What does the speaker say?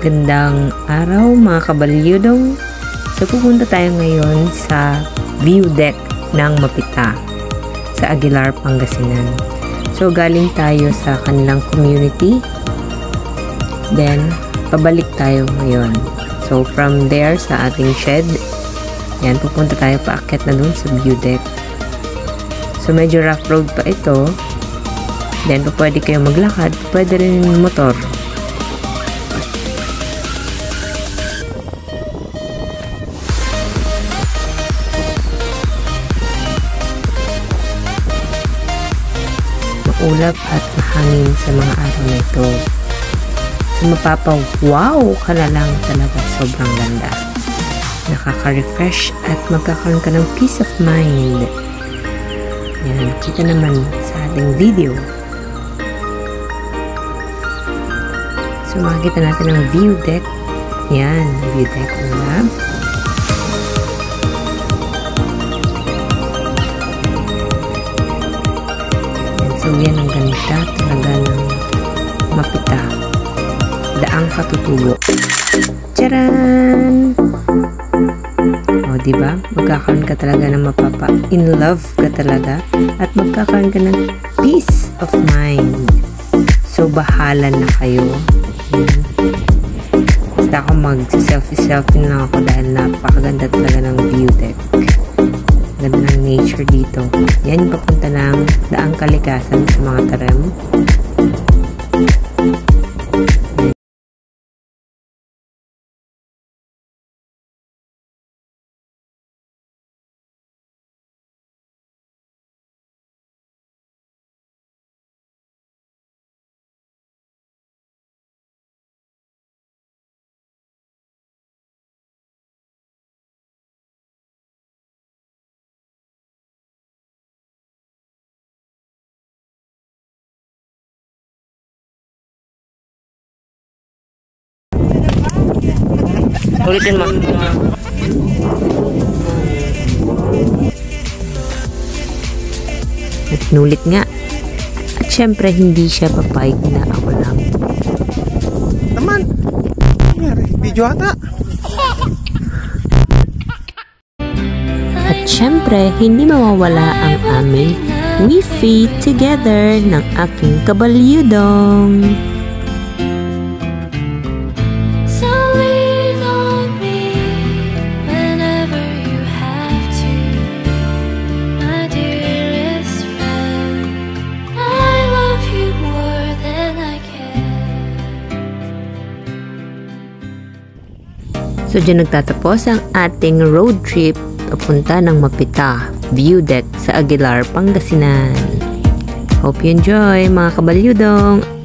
Gandang araw mga kabalyudong. So pupunta tayo ngayon sa view deck ng Mapita sa Aguilar, Pangasinan. So galing tayo sa kanilang community. Then pabalik tayo ngayon. So from there sa ating shed, yan, pupunta tayo paakyat na dun sa view deck. So medyo rough road pa ito. Then pwede kayo maglakad, pwede rin motor. Ulap at mahangin sa mga araw na ito. So, wow ka na lang talaga. Sobrang ganda. Nakaka-refresh at magkakaroon ka ng peace of mind. Yan, kita naman sa ating video. So, makikita natin ang view deck. Yan, view deck ulap. So, yan ang ganda talaga ng Mapita. Daang Katutubo. Charan! O, diba? Magkakaroon ka talaga ng in love ka talaga at magkakaroon ka ng peace of mind. So, bahala na kayo. Yan. Basta ako mag-selfie na lang ako dahil napakaganda talaga ng view deck. Ganda ng nature dito. Yan yung papunta ng Daang Kalikasan sa mga taram. Ulitin mo. At nulit nga. At syempre, hindi siya papayag na ako lang. Naman! Video ata! At syempre, hindi mawawala ang aming We Feed Together ng aking kabalyudong. So, dyan nagtatapos ang ating road trip papunta ng Mapita View Deck sa Aguilar, Pangasinan. Hope you enjoy mga kabalyudong!